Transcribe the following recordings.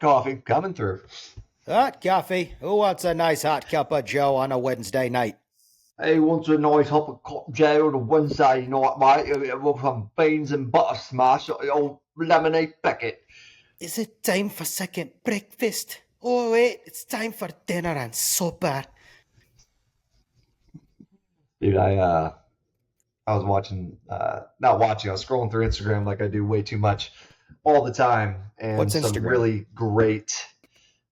hot coffee coming through. Hot coffee. Who wants a nice hot cup of Joe on a Wednesday night? Hey, wants a nice hot cup of Joe on a Wednesday night, mate, with some beans and butter smash, old lemonade packet. Is it time for second breakfast? Oh, wait, it's time for dinner and supper. Dude, I was watching, not watching, I was scrolling through Instagram like I do way too much all the time, and What's some Instagram? really great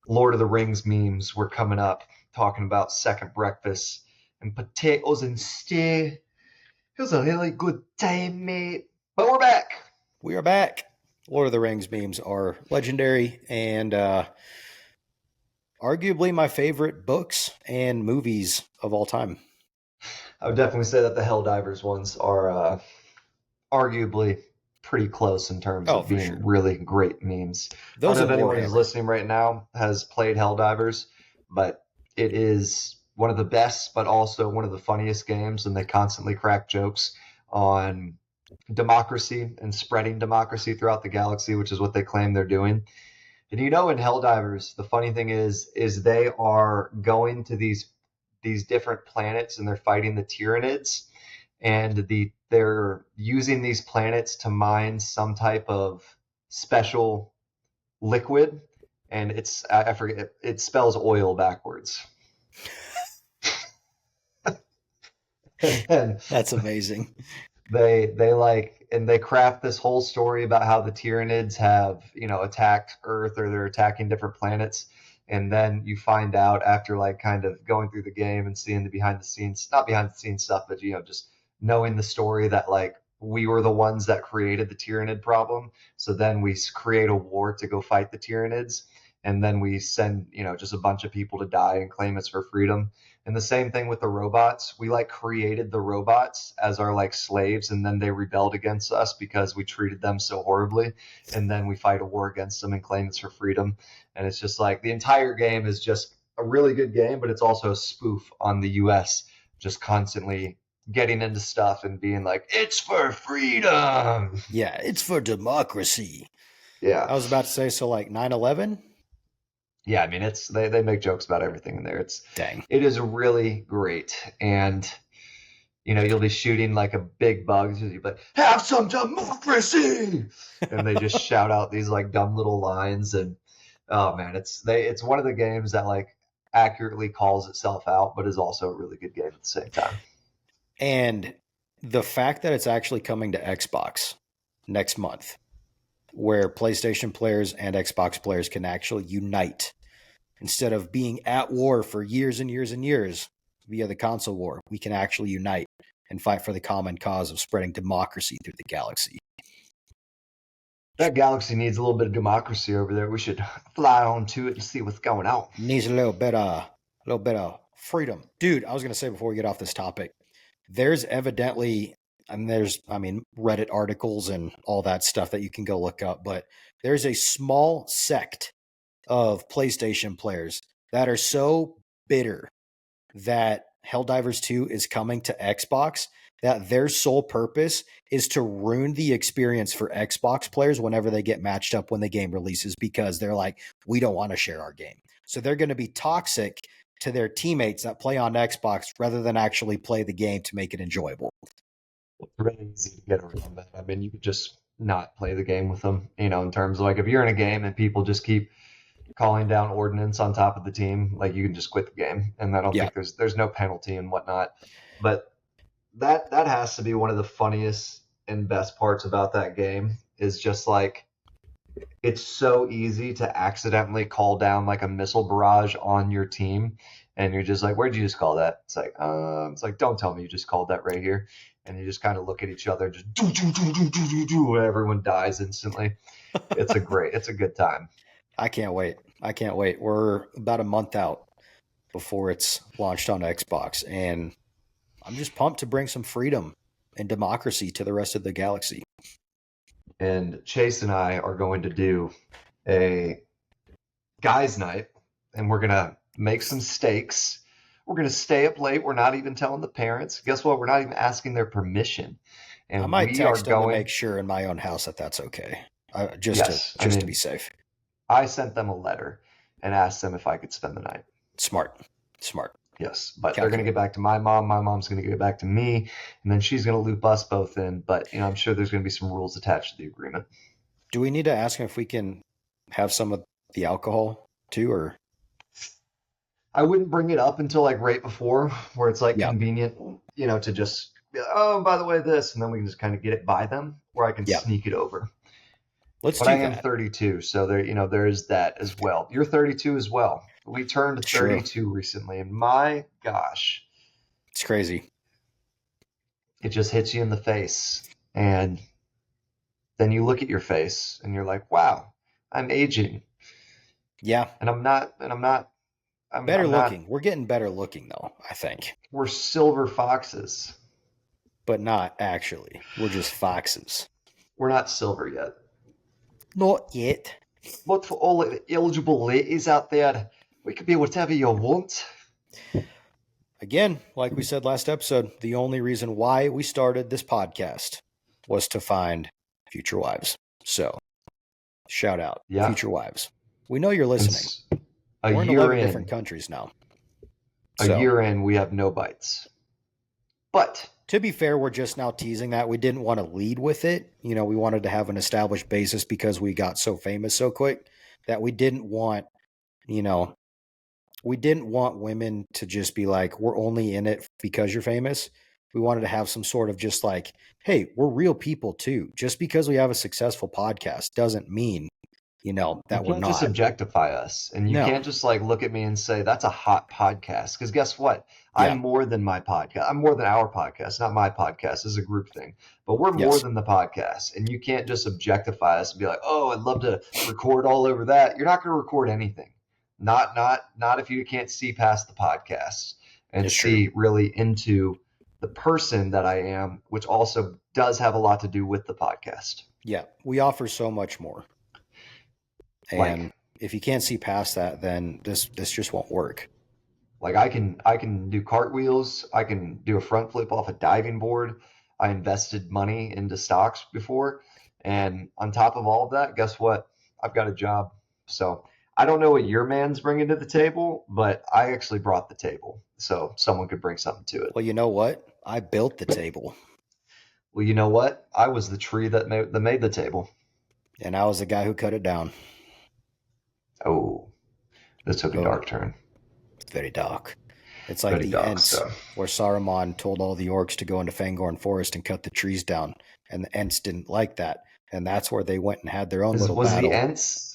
Lord of the Rings memes were coming up talking about second breakfast and potatoes and stew. It was a really good time, mate. But we're back. We are back. Lord of the Rings memes are legendary and arguably my favorite books and movies of all time. I would definitely say that the Helldivers ones are arguably pretty close in terms of being really great memes. Those I don't know if anyone who's listening right now has played Helldivers, but it is one of the best, but also one of the funniest games, and they constantly crack jokes on democracy and spreading democracy throughout the galaxy, which is what they claim they're doing. And you know, in Helldivers, the funny thing is they are going to these different planets and they're fighting the Tyranids, and they're using these planets to mine some type of special liquid, and I forget, it spells oil backwards. And that's amazing. They craft this whole story about how the Tyranids have, attacked Earth, or they're attacking different planets. And then you find out after kind of going through the game and seeing the not behind the scenes stuff, but just knowing the story that we were the ones that created the Tyranid problem. So then we create a war to go fight the Tyranids, and then we send just a bunch of people to die and claim it's for freedom. And the same thing with the robots. We created the robots as our slaves, and then they rebelled against us because we treated them so horribly. And then we fight a war against them and claim it's for freedom. And it's just the entire game is just a really good game, but it's also a spoof on the US, just constantly getting into stuff and being it's for freedom. Yeah, it's for democracy. Yeah. I was about to say, so 9/11? Yeah, I mean, they make jokes about everything in there. It is really great. And you'll be shooting a big bug, you'll be like, have some democracy, and they just shout out these dumb little lines. And oh man, it's one of the games that accurately calls itself out, but is also a really good game at the same time. And the fact that it's actually coming to Xbox next month, where PlayStation players and Xbox players can actually unite instead of being at war for years and years and years via the console war, we can actually unite and fight for the common cause of spreading democracy through the galaxy. That galaxy needs a little bit of democracy over there. We should fly on to it and see what's going on. Needs a little bit of freedom. Dude, I was going to say before we get off this topic, there's evidently, Reddit articles and all that stuff that you can go look up, but there's a small sect of PlayStation players that are so bitter that Helldivers 2 is coming to Xbox that their sole purpose is to ruin the experience for Xbox players whenever they get matched up when the game releases, because they're we don't want to share our game. So they're going to be toxic to their teammates that play on Xbox rather than actually play the game to make it enjoyable. It's really easy to get around that. I mean, you could just not play the game with them, in terms of if you're in a game and people just keep calling down ordnance on top of the team, you can just quit the game. And I don't think there's no penalty and whatnot. But that has to be one of the funniest and best parts about that game, is just it's so easy to accidentally call down a missile barrage on your team, and you're just where'd you just call that? It's don't tell me you just called that right here. And you just kind of look at each other and just do, and everyone dies instantly. It's a good time. I can't wait. We're about a month out before it's launched on Xbox, and I'm just pumped to bring some freedom and democracy to the rest of the galaxy. And Chase and I are going to do a guys' night, and we're going to make some steaks. We're going to stay up late. We're not even telling the parents. Guess what? We're not even asking their permission. And I might text them to make sure in my own house that that's okay. To be safe. I sent them a letter and asked them if I could spend the night. Smart. Yes, but they're going to Calculate. get back to my mom. My mom's going to get back to me, and then she's going to loop us both in. But I'm sure there's going to be some rules attached to the agreement. Do we need to ask him if we can have some of the alcohol too, or? I wouldn't bring it up until like right before, where it's like Yeah. convenient, to just be like, oh, by the way, this, and then we can just kind of get it by them, or I can sneak it over. Let's But do I am that. 32, so there is that as well. You're 32 as well. We turned True. 32 recently, and my gosh, It's crazy. it just hits you in the face, and then you look at your face, and you're like, wow, I'm aging, Yeah. and I'm not. Better I'm not. looking. We're getting better looking though, I think. We're silver foxes. But not actually. We're just foxes. We're not silver yet. Not yet. But for all the eligible ladies out there, we could be whatever you want. Again, like we said last episode, the only reason why we started this podcast was to find future wives. So, shout out, future wives. We know you're listening. We're in 11 different countries now. A year in, we have no bites. But to be fair, we're just now teasing that. We didn't want to lead with it. We wanted to have an established basis because we got so famous so quick that we didn't want, women to just be like, we're only in it because you're famous. We wanted to have some sort of just like, hey, we're real people too. Just because we have a successful podcast doesn't mean, that we're not. You can't just objectify us. And you can't just like look at me and say, that's a hot podcast. Because guess what? I'm more than my podcast. I'm more than our podcast, not my podcast. This is a group thing. But we're more than the podcast. And you can't just objectify us and be like, oh, I'd love to record all over that. You're not going to record anything. Not if you can't see past the podcast and see really into the person that I am, which also does have a lot to do with the podcast. Yeah, we offer so much more. And if you can't see past that, then this just won't work. Like I can do cartwheels. I can do a front flip off a diving board. I invested money into stocks before. And on top of all of that, guess what? I've got a job. So I don't know what your man's bringing to the table, but I actually brought the table. So someone could bring something to it. Well, you know what? I built the table. Well, you know what? I was the tree that made the table. And I was the guy who cut it down. Oh, this took a dark turn. Very dark. It's like the Ents, where Saruman told all the orcs to go into Fangorn Forest and cut the trees down, and the Ents didn't like that, and that's where they went and had their own little battle.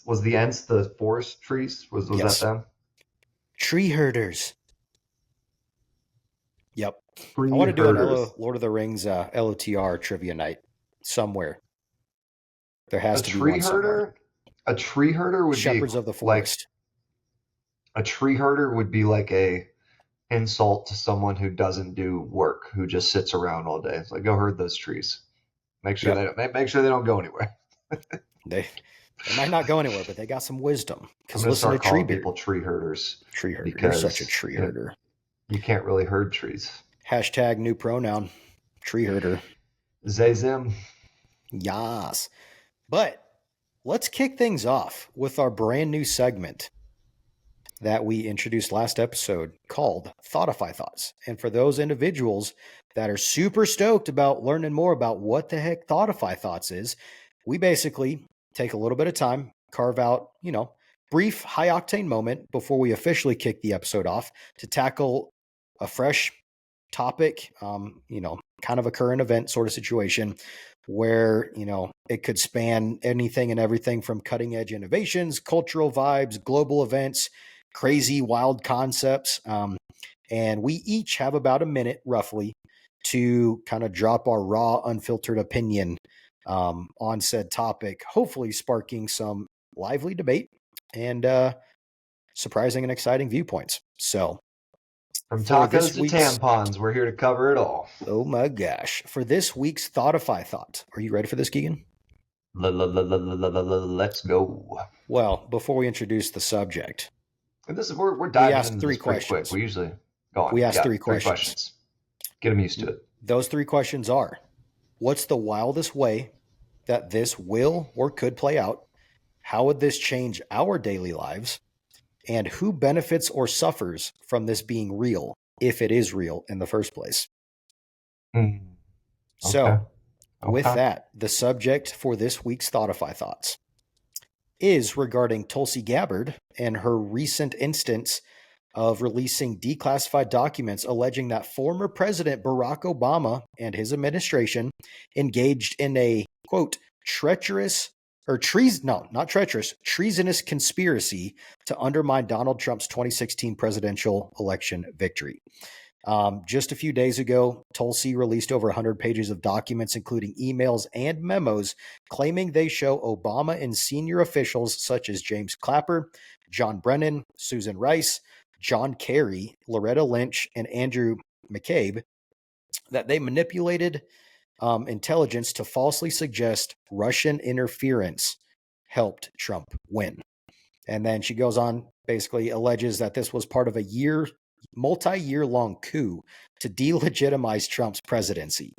Was the Ents the forest trees? Was that them? Tree herders. Yep. I want to do a Lord of the Rings LOTR trivia night somewhere. There has to be one somewhere. A tree herder would Shepherds of the Forest. A tree herder would be like a insult to someone who doesn't do work, who just sits around all day. It's like, go herd those trees. Make sure they don't go anywhere. They might not go anywhere, but they got some wisdom. Because listen to calling people tree herders. Tree herder. You're such a tree herder. You can't really herd trees. Hashtag new pronoun. Tree herder. Zazim. Yas. But let's kick things off with our brand new segment that we introduced last episode called Thoughtify Thoughts. And for those individuals that are super stoked about learning more about what the heck Thoughtify Thoughts is, we basically take a little bit of time, carve out, brief high octane moment before we officially kick the episode off to tackle a fresh topic, kind of a current event sort of situation where, it could span anything and everything from cutting edge innovations, cultural vibes, global events, crazy, wild concepts. And we each have about a minute roughly to kind of drop our raw, unfiltered opinion on said topic, hopefully sparking some lively debate and surprising and exciting viewpoints. So from tacos to tampons, we're here to cover it all. Oh my gosh. For this week's Thoughtify Thought, are you ready for this, Keegan? Let's go. Well, before we introduce the subject, and we're diving into three this pretty questions. Quick. We usually go on. We asked three questions. Get them used to it. Those three questions are: what's the wildest way that this will or could play out? How would this change our daily lives? And who benefits or suffers from this being real, if it is real in the first place? Hmm. Okay. So, with Okay. that, the subject for this week's Thoughtify Thoughts is regarding Tulsi Gabbard and her recent instance of releasing declassified documents alleging that former President Barack Obama and his administration engaged in a, quote, treacherous or treason, no, not treacherous, treasonous conspiracy to undermine Donald Trump's 2016 presidential election victory. Just a few days ago, Tulsi released over 100 pages of documents, including emails and memos, claiming they show Obama and senior officials such as James Clapper, John Brennan, Susan Rice, John Kerry, Loretta Lynch, and Andrew McCabe that they manipulated intelligence to falsely suggest Russian interference helped Trump win. And then she goes on, basically alleges that this was part of a multi-year long coup to delegitimize Trump's presidency,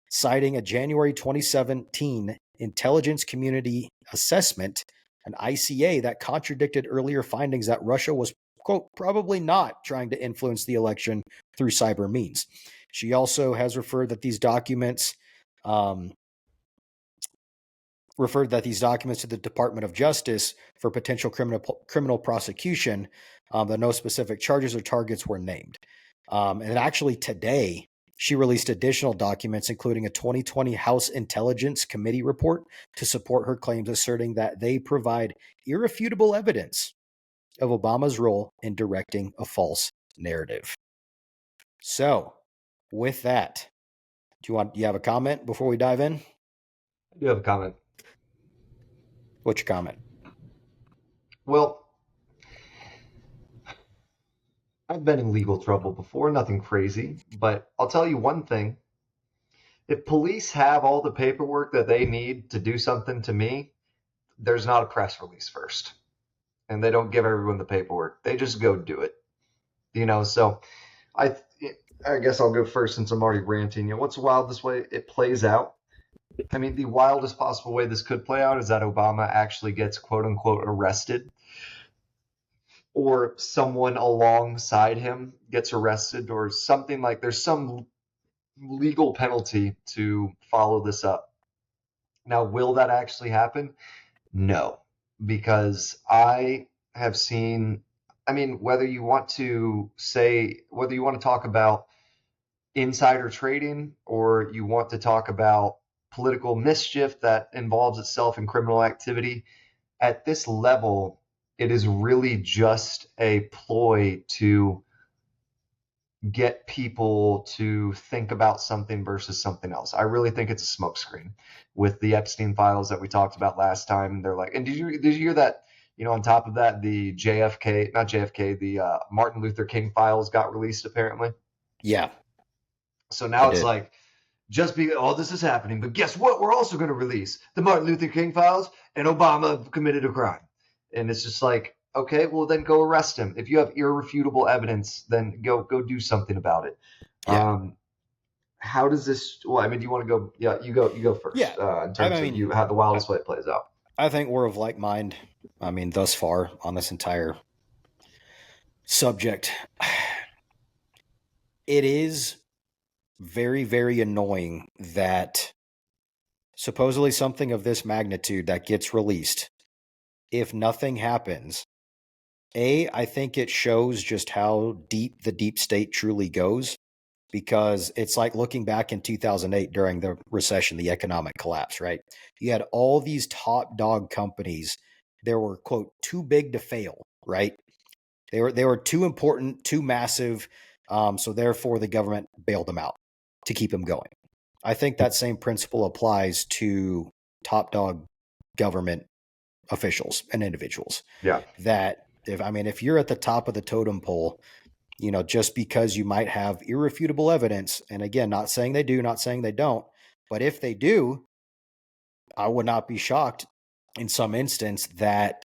citing a January 2017 intelligence community assessment, an ICA, that contradicted earlier findings that Russia was, quote, probably not trying to influence the election through cyber means. She also has referred that these documents to the Department of Justice for potential criminal prosecution, but no specific charges or targets were named. And actually today, she released additional documents, including a 2020 House Intelligence Committee report to support her claims, asserting that they provide irrefutable evidence of Obama's role in directing a false narrative. So, with that, do you have a comment before we dive in? I do have a comment. What's your comment? Well, I've been in legal trouble before, nothing crazy, but I'll tell you one thing. If police have all the paperwork that they need to do something to me, there's not a press release first. And they don't give everyone the paperwork. They just go do it. So I I guess I'll go first since I'm already ranting. What's the wildest way it plays out? I mean, the wildest possible way this could play out is that Obama actually gets quote unquote arrested, or someone alongside him gets arrested, or something like there's some legal penalty to follow this up. Now, will that actually happen? No, because I have seen, I mean, whether you want to talk about insider trading or you want to talk about political mischief that involves itself in criminal activity, at this level, it is really just a ploy to get people to think about something versus something else. I really think it's a smokescreen with the Epstein files that we talked about last time. They're like, and did you hear that? On top of that, the Martin Luther King files got released apparently. Yeah. So now it's like, just because all this is happening, but guess what? We're also going to release the Martin Luther King files, and Obama committed a crime. And it's just like, okay, well then go arrest him. If you have irrefutable evidence, then go do something about it. Yeah. How does this? Well, I mean, do you want to go? Yeah, you go first. Yeah. In terms of how the wildest way it plays out. I think we're of like mind. I mean, thus far on this entire subject, it is very, very annoying that supposedly something of this magnitude that gets released, if nothing happens, I think it shows just how deep the deep state truly goes, because it's like looking back in 2008 during the recession, the economic collapse, right? You had all these top dog companies. They were, quote, too big to fail, right? They were too important, too massive. So therefore the government bailed them out to keep them going. I think that same principle applies to top dog government officials and individuals. Yeah. That if you're at the top of the totem pole, just because you might have irrefutable evidence, and again, not saying they do, not saying they don't, but if they do, I would not be shocked in some instance that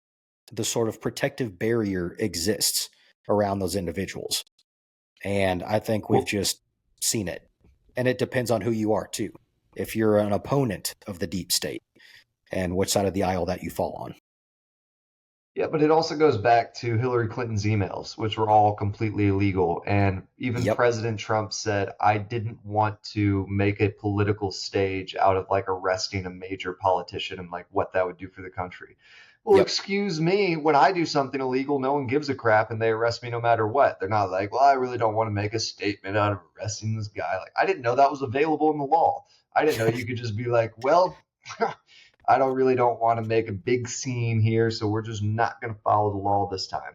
the sort of protective barrier exists around those individuals. And I think we've just seen it. And it depends on who you are too. If you're an opponent of the deep state and which side of the aisle that you fall on. Yeah, but it also goes back to Hillary Clinton's emails, which were all completely illegal. And even Yep. President Trump said, I didn't want to make a political stage out of like arresting a major politician and like what that would do for the country. Well, Yep. excuse me, when I do something illegal, no one gives a crap and they arrest me no matter what. They're not like, well, I really don't want to make a statement out of arresting this guy. Like, I didn't know that was available in the law. I didn't know you could just be like, well, I don't want to make a big scene here, so we're just not going to follow the law this time.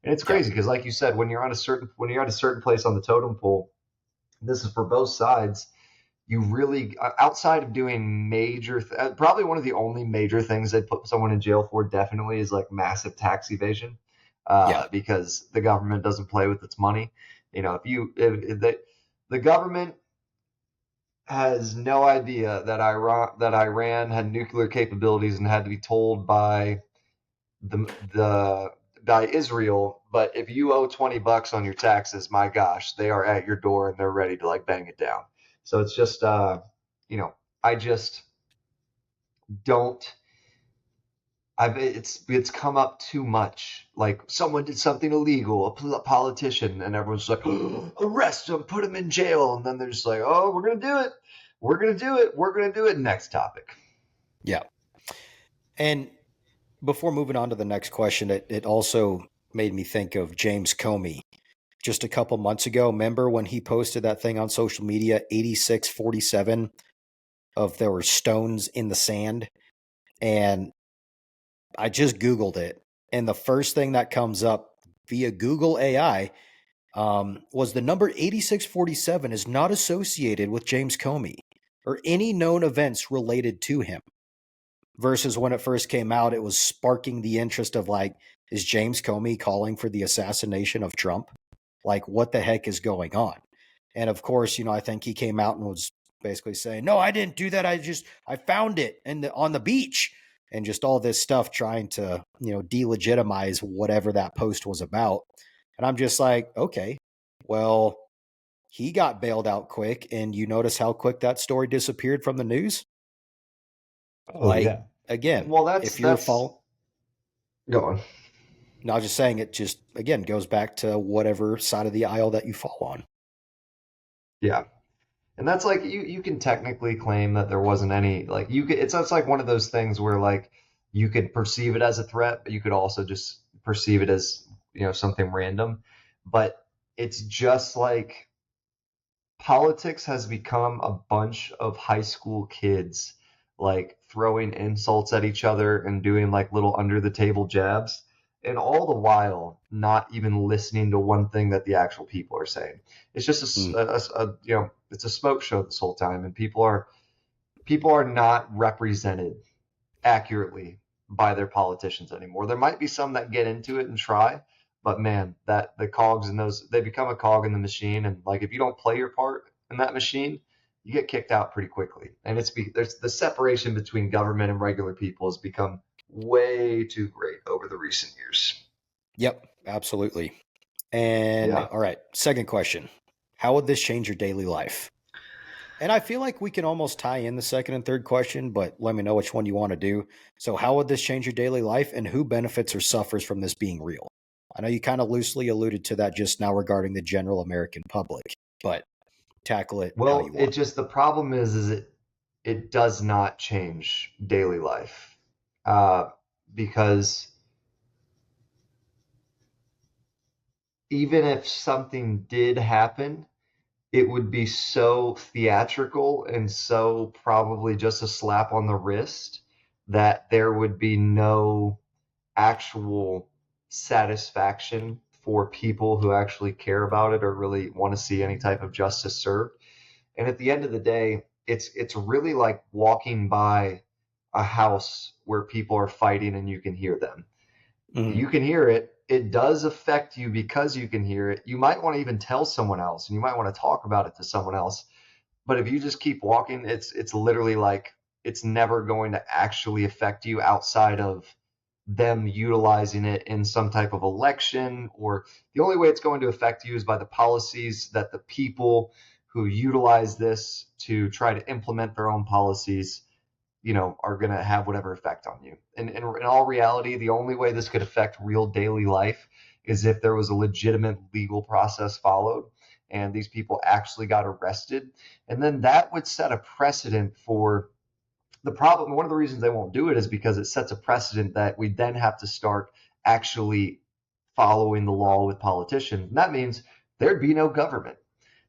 And it's Yep. crazy because, like you said, when you're at a certain place on the totem pole, this is for both sides. You really, outside of doing probably one of the only major things they put someone in jail for definitely is like massive tax evasion, Yeah. because the government doesn't play with its money. You know, if the government has no idea that Iran had nuclear capabilities and had to be told the by Israel. But if you owe $20 on your taxes, my gosh, they are at your door and they're ready to like bang it down. So it's just you know, I just don't. It's come up too much. Like someone did something illegal, a politician, and everyone's like, oh, arrest him, put him in jail, and then they're just like, oh, we're gonna do it, we're gonna do it, we're gonna do it. Next topic. Yeah. And before moving on to the next question, it also made me think of James Comey just a couple months ago. Remember when he posted that thing on social media, 8647 of there were stones in the sand? And I just Googled it. And the first thing that comes up via Google AI was the number 8647 is not associated with James Comey or any known events related to him. Versus when it first came out, it was sparking the interest of like, is James Comey calling for the assassination of Trump? Like, what the heck is going on? And of course, I think he came out and was basically saying, no, I didn't do that. I found it on the beach, and just all this stuff trying to, delegitimize whatever that post was about. And I'm just like, okay, well, he got bailed out quick. And you notice how quick that story disappeared from the news? Oh Like, yeah. again, Well, if you're following, go on. no, I was just saying it just, again, goes back to whatever side of the aisle that you fall on. Yeah. And that's like you can technically claim that there wasn't any like you could it's like one of those things where like you could perceive it as a threat, but you could also just perceive it as, something random. But it's just like politics has become a bunch of high school kids like throwing insults at each other and doing like little under the table jabs, and all the while not even listening to one thing that the actual people are saying. It's just Mm. it's a smoke show this whole time, and people are not represented accurately by their politicians anymore. There might be some that get into it and try, but man, that the cogs in those they become a cog in the machine, and like if you don't play your part in that machine, you get kicked out pretty quickly. And there's the separation between government and regular people has become way too great over the recent years. Yep, absolutely. And Yeah. all right, second question. How would this change your daily life? And I feel like we can almost tie in the second and third question, but let me know which one you want to do. So, how would this change your daily life, and who benefits or suffers from this being real? I know you kind of loosely alluded to that just now regarding the general American public, but tackle it how Well, you it want. just the problem is it does not change daily life, uh, because even if something did happen, it would be so theatrical and so probably just a slap on the wrist that there would be no actual satisfaction for people who actually care about it or really want to see any type of justice served. And at the end of the day, it's really like walking by a house where people are fighting and you can hear them. Mhm. You can hear it. It does affect you because you can hear it. You might want to even tell someone else, and you might want to talk about it to someone else. But if you just keep walking, it's literally like it's never going to actually affect you outside of them utilizing it in some type of election. Or the only way it's going to affect you is by the policies that the people who utilize this to try to implement their own policies are going to have whatever effect on you. And in all reality, the only way this could affect real daily life is if there was a legitimate legal process followed and these people actually got arrested. And then that would set a precedent for the problem. One of the reasons they won't do it is because it sets a precedent that we then have to start actually following the law with politicians. And that means there'd be no government.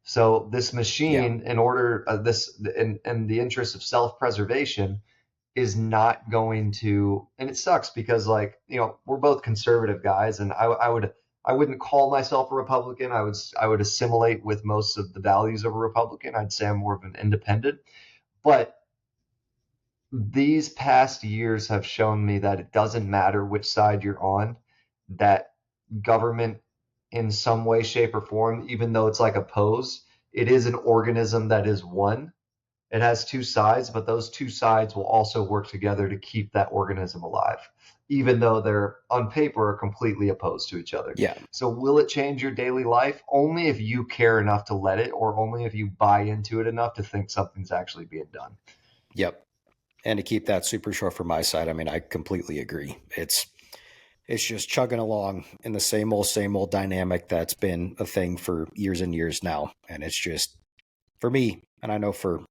So this Yeah. machine, in order this in the interest of self-preservation, is not going to, and it sucks because we're both conservative guys, and I wouldn't call myself a Republican. I would assimilate with most of the values of a Republican. I'd say I'm more of an independent, but these past years have shown me that it doesn't matter which side you're on, that government in some way, shape, or form, even though it's like opposed, it is an organism that is one. It has two sides, but those two sides will also work together to keep that organism alive, even though they're on paper are completely opposed to each other. Yeah. So will it change your daily life? Only if you care enough to let it, or only if you buy into it enough to think something's actually being done. Yep. And to keep that super short from my side, I mean, I completely agree. It's just chugging along in the same old dynamic that's been a thing for years and years now. And it's just, for me, and I know for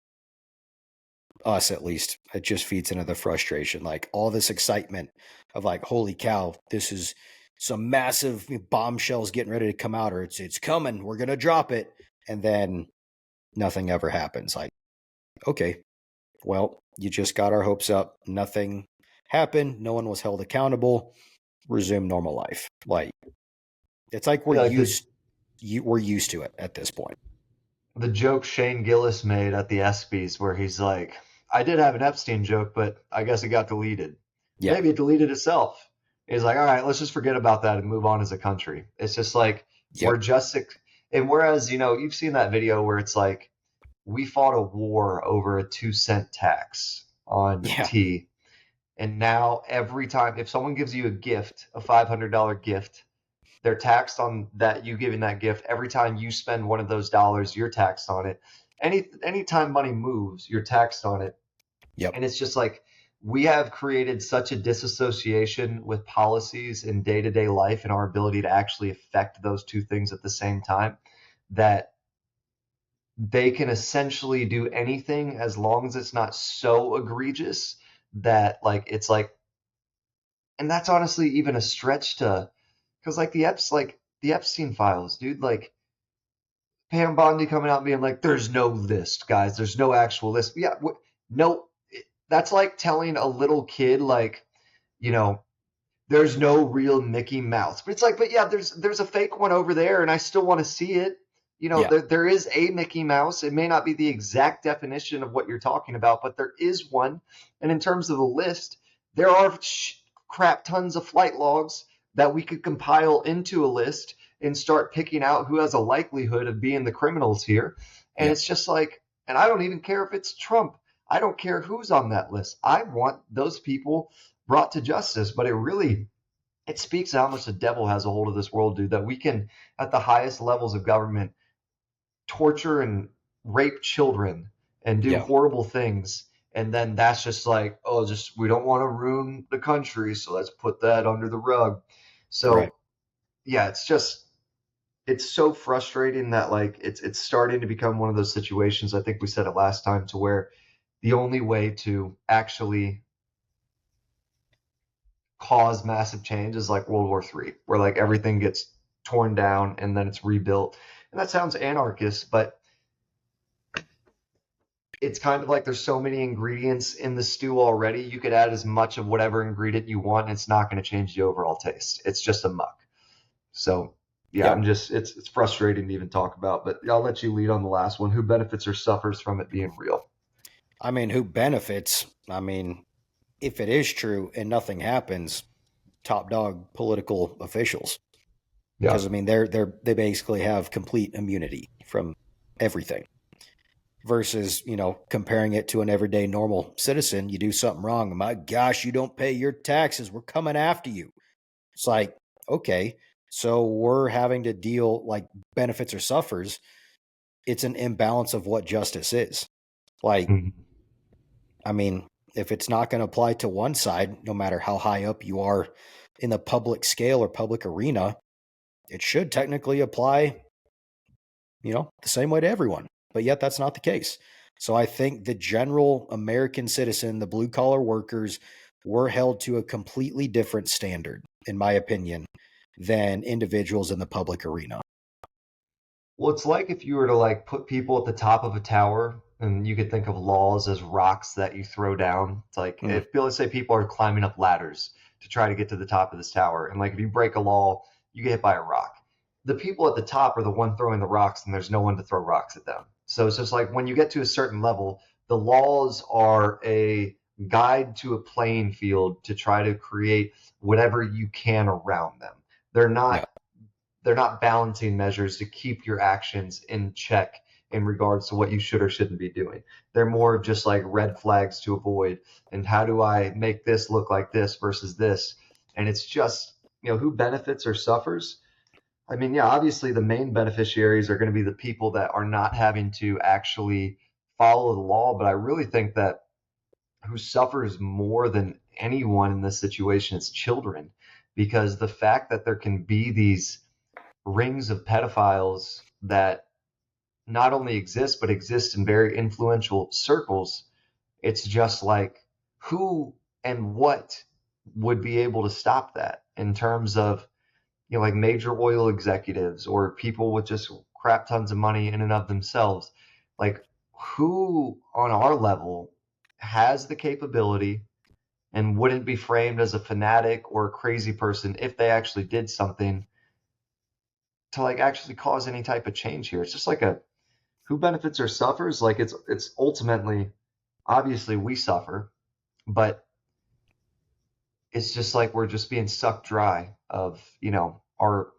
us at least, it just feeds into the frustration. Like all this excitement of like, holy cow, this is some massive bombshells getting ready to come out, or it's coming, we're gonna drop it, and then nothing ever happens. Like, okay, well, you just got our hopes up. Nothing happened. No one was held accountable. Resume normal life. Like it's like Yeah, like we're used to it at this point. the joke Shane Gillis made at the ESPYs where he's like, I did have an Epstein joke, but I guess it got deleted. Yeah. Maybe it deleted itself. He's like, all right, let's just forget about that and move on as a country. It's just like we're Yep. just, and whereas you've seen that video where it's like we fought a war over a 2-cent tax on Yeah. tea, and now every time if someone gives you a gift, a $500 gift, they're taxed on that you giving that gift. Every time you spend one of those dollars, you're taxed on it. Anytime money moves, you're taxed on it. Yep. And it's just like we have created such a disassociation with policies in day-to-day life and our ability to actually affect those two things at the same time that they can essentially do anything as long as it's not so egregious that it's like, and that's honestly even a stretch to, because the Epstein files, dude, like Pam Bondi coming out and being like, there's no list, guys. There's no actual list. Yeah, no, that's like telling a little kid, like, you know, there's no real Mickey Mouse. But it's like, but yeah, there's a fake one over there, and I still want to see it. Yeah. There is a Mickey Mouse. It may not be the exact definition of what you're talking about, but there is one. And in terms of the list, there are crap tons of flight logs that we could compile into a list and start picking out who has a likelihood of being the criminals here. And Yep. it's just like, and I don't even care if it's Trump. I don't care who's on that list. I want those people brought to justice. But it speaks to how much the devil has a hold of this world, dude, that we can, at the highest levels of government, torture and rape children and do Yeah. horrible things. And then that's just like, oh, just we don't want to ruin the country, so let's put that under the rug. Right. So yeah, it's so frustrating that it's starting to become one of those situations. I think we said it last time, to where the only way to actually cause massive change is like World War III, where like everything gets torn down and then it's rebuilt. And that sounds anarchist, but it's kind of like there's so many ingredients in the stew already. You could add as much of whatever ingredient you want, and it's not going to change the overall taste. It's just a muck. So yeah, Yep. it's frustrating to even talk about, but I'll let you lead on the last one. Who benefits or suffers from it being real? I mean, who benefits? I mean, if it is true and nothing happens, top dog political officials, Yeah. because I mean, they basically have complete immunity from everything. Versus, comparing it to an everyday normal citizen, you do something wrong. My gosh, you don't pay your taxes. We're coming after you. It's like, okay, so we're having to deal like benefits or suffers. It's an imbalance of what justice is. Like, Mhm. I mean, if it's not going to apply to one side, no matter how high up you are in the public scale or public arena, it should technically apply, the same way to everyone. But yet that's not the case. So I think the general American citizen, the blue collar workers, were held to a completely different standard, in my opinion, than individuals in the public arena. Well, it's like if you were to like put people at the top of a tower, and you could think of laws as rocks that you throw down. It's like Mm, if, let's say, people are climbing up ladders to try to get to the top of this tower, and like if you break a law, you get hit by a rock. The people at the top are the one throwing the rocks, and there's no one to throw rocks at them. So it's just like when you get to a certain level, the laws are a guide to a playing field to try to create whatever you can around them. They're yeah. not they're not balancing measures to keep your actions in check in regards to what you should or shouldn't be doing. They're more of just like red flags to avoid. And how do I make this look like this versus this? And it's just, who benefits or suffers? I mean, yeah, obviously the main beneficiaries are going to be the people that are not having to actually follow the law. But I really think that who suffers more than anyone in this situation is children, because the fact that there can be these rings of pedophiles that not only exist but exist in very influential circles, it's just like who and what would be able to stop that in terms of like major oil executives or people with just crap tons of money in and of themselves. Like who on our level has the capability and wouldn't be framed as a fanatic or a crazy person if they actually did something to like actually cause any type of change here? It's just like a who benefits or suffers. Like it's ultimately, obviously we suffer, but it's just like we're just being sucked dry of our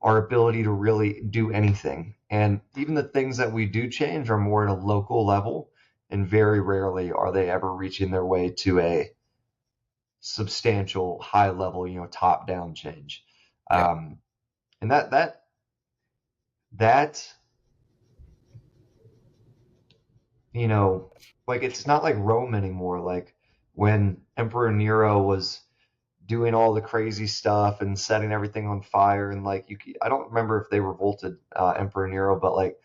ability to really do anything. And even the things that we do change are more at a local level, and very rarely are they ever reaching their way to a substantial high level, top down change. Yeah. And that you know, like it's not like Rome anymore. Like when Emperor Nero was doing all the crazy stuff and setting everything on fire, and like I don't remember if they revolted Emperor Nero, but like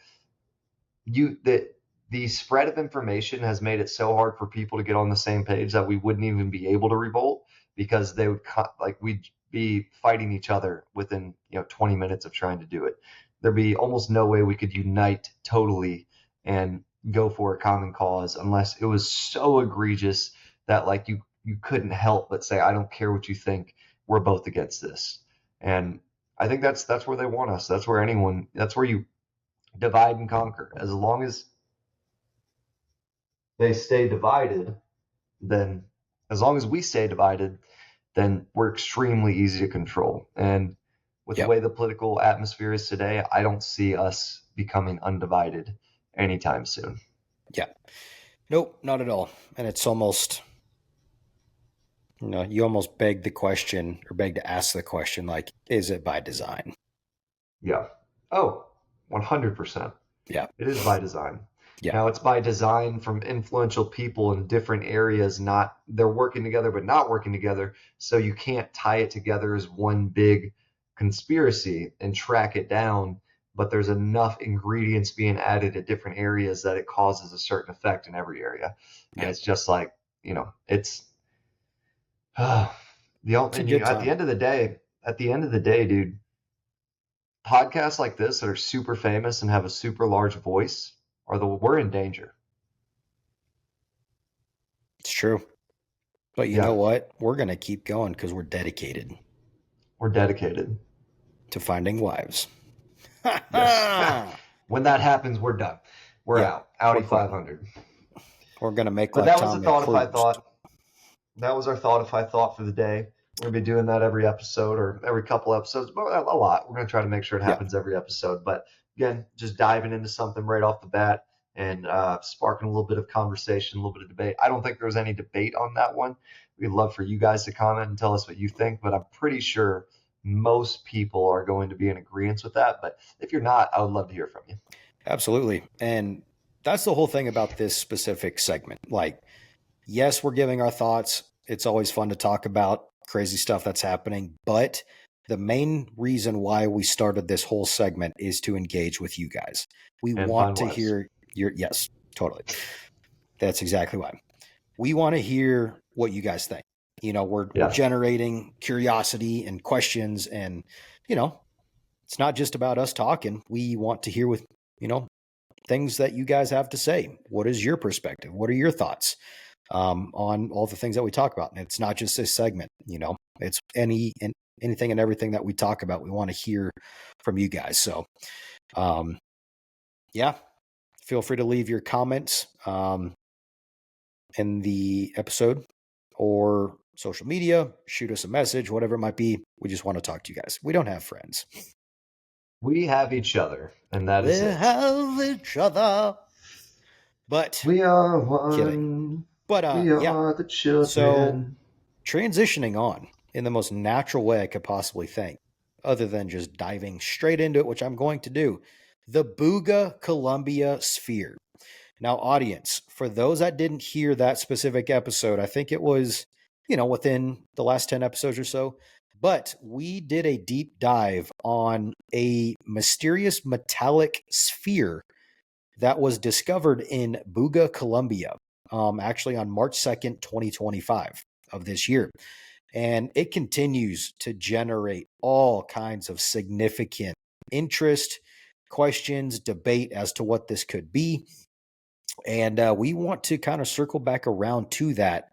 the spread of information has made it so hard for people to get on the same page that we wouldn't even be able to revolt because they would like we'd be fighting each other within 20 minutes of trying to do it. There'd be almost no way we could unite totally and go for a common cause unless it was so egregious that like you couldn't help but say, I don't care what you think, we're both against this. And I think that's where they want us. That's where you divide and conquer. As long as they stay divided, then as long as we stay divided, then we're extremely easy to control. And with the Yep. way the political atmosphere is today, I don't see us becoming undivided anytime soon. Yeah. Nope, not at all. And it's almost, you almost beg the question or beg to ask the question, like, is it by design? Yeah. Oh, 100%. Yeah. It is by design. Yeah. Now, it's by design from influential people in different areas, not they're working together but not working together. So you can't tie it together as one big conspiracy and track it down. But there's enough ingredients being added at different areas that it causes a certain effect in every area. And Yeah. it's just like, it's It's a and good at the time. end of the day, dude, podcasts like this that are super famous and have a super large voice we're in danger. It's true. But you know Yeah, what? We're going to keep going because we're dedicated we're dedicated. to finding wives. Yes. Yeah. When that happens, we're done. We're out. We're Audi quitting. 500. We're going to make But like that was a Tommy Thoughtify Cruise. thought. That was our Thoughtify thought for the day. We're gonna be doing that every episode or every couple episodes, but a lot. We're gonna try to make sure it Yeah. happens every episode. But again, just diving into something right off the bat and sparking a little bit of conversation, a little bit of debate. I don't think there was any debate on that one. We'd love for you guys to comment and tell us what you think, but I'm pretty sure most people are going to be in agreement with that. But if you're not, I would love to hear from you. Absolutely. And that's the whole thing about this specific segment. Like, Yes, we're giving our thoughts. It's always fun to talk about crazy stuff that's happening, but the main reason why we started this whole segment is to engage with you guys. We And want find to wives. hear your, yes, totally. That's exactly why. We want to hear what you guys think. We're Yeah. generating curiosity and questions, and you know, it's not just about us talking. We want to hear with, you know, things that you guys have to say. What is your perspective? What are your thoughts on all the things that we talk about? And it's not just this segment, it's anything and everything that we talk about. We want to hear from you guys. So, um, yeah, feel free to leave your comments in the episode or social media, shoot us a message, whatever it might be. We just want to talk to you guys. We don't have friends. We have each other, and that We is it. have each other. But We are kidding. one. But We yeah. are the So children. transitioning on in the most natural way I could possibly think, other than just diving straight into it, which I'm going to do. The Buga Colombia sphere. Now, audience, for those that didn't hear that specific episode, I think it was, within the last 10 episodes or so, but we did a deep dive on a mysterious metallic sphere that was discovered in Buga, Colombia, actually on March 2nd, 2025 of this year. And it continues to generate all kinds of significant interest, questions, debate as to what this could be. And we want to kind of circle back around to that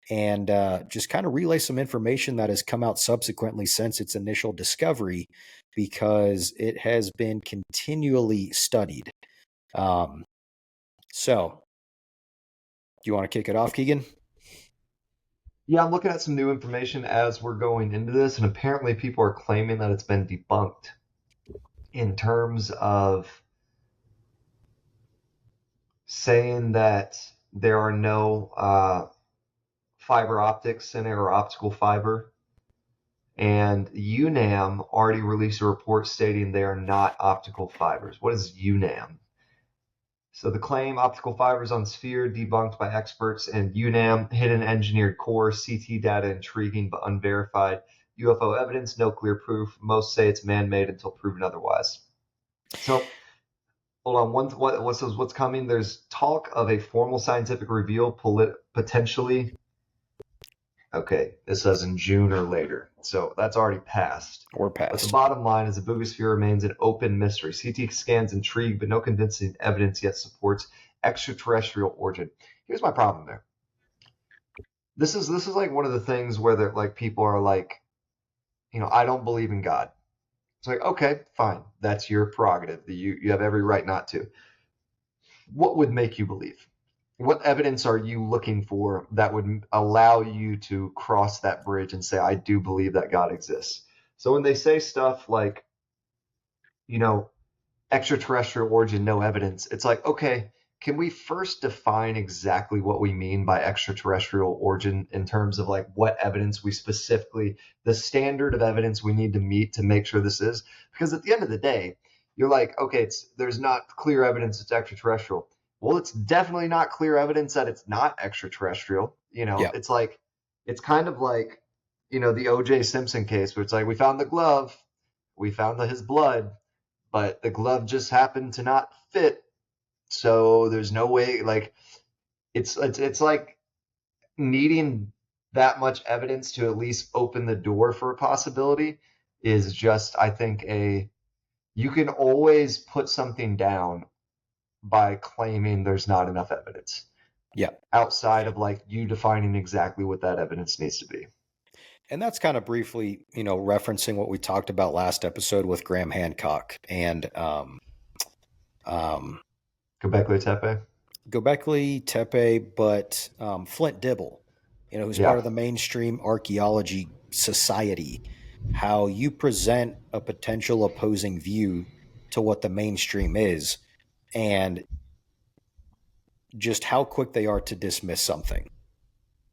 and just kind of relay some information that has come out subsequently since its initial discovery, because it has been continually studied. So, do you want to kick it off, Keegan? Yeah, I'm looking at some new information as we're going into this, and apparently people are claiming that it's been debunked in terms of saying that there are no fiber optics in it or optical fiber. And UNAM already released a report stating they are not optical fibers. What is UNAM? So the claim optical fibers on sphere debunked by experts, and UNAM hidden engineered core, CT data intriguing but unverified, UFO evidence, no clear proof. Most say it's man-made until proven otherwise. So hold on, what's coming? There's talk of a formal scientific reveal, potentially. Okay, this says in June or later, so that's already passed. Or But the past? bottom line is the Bugosphere remains an open mystery. CT scans intrigue, but no convincing evidence yet supports extraterrestrial origin. Here's my problem there. This is like one of the things where like people are like, I don't believe in God. It's like, okay, fine, that's your prerogative. You have every right not to. What would make you believe? What evidence are you looking for that would allow you to cross that bridge and say, I do believe that God exists? So when they say stuff like, you know, extraterrestrial origin, no evidence, it's like, okay, can we first define exactly what we mean by extraterrestrial origin in terms of like what evidence we specifically, the standard of evidence we need to meet to make sure this is? Because at the end of the day, you're like, okay, there's not clear evidence it's extraterrestrial. Well, it's definitely not clear evidence that it's not extraterrestrial. Yeah. It's like, it's kind of like, the O.J. Simpson case where it's like, we found the glove, we found his blood, but the glove just happened to not fit. So there's no way, like, it's like needing that much evidence to at least open the door for a possibility is just, I think, you can always put something down by claiming there's not enough evidence Yeah. outside of like you defining exactly what that evidence needs to be. And that's kind of briefly, referencing what we talked about last episode with Graham Hancock and um, Göbekli Tepe. Göbekli Tepe, but Flint Dibble, who's part Yeah. of the mainstream archaeology society. How you present a potential opposing view to what the mainstream is, and just how quick they are to dismiss something.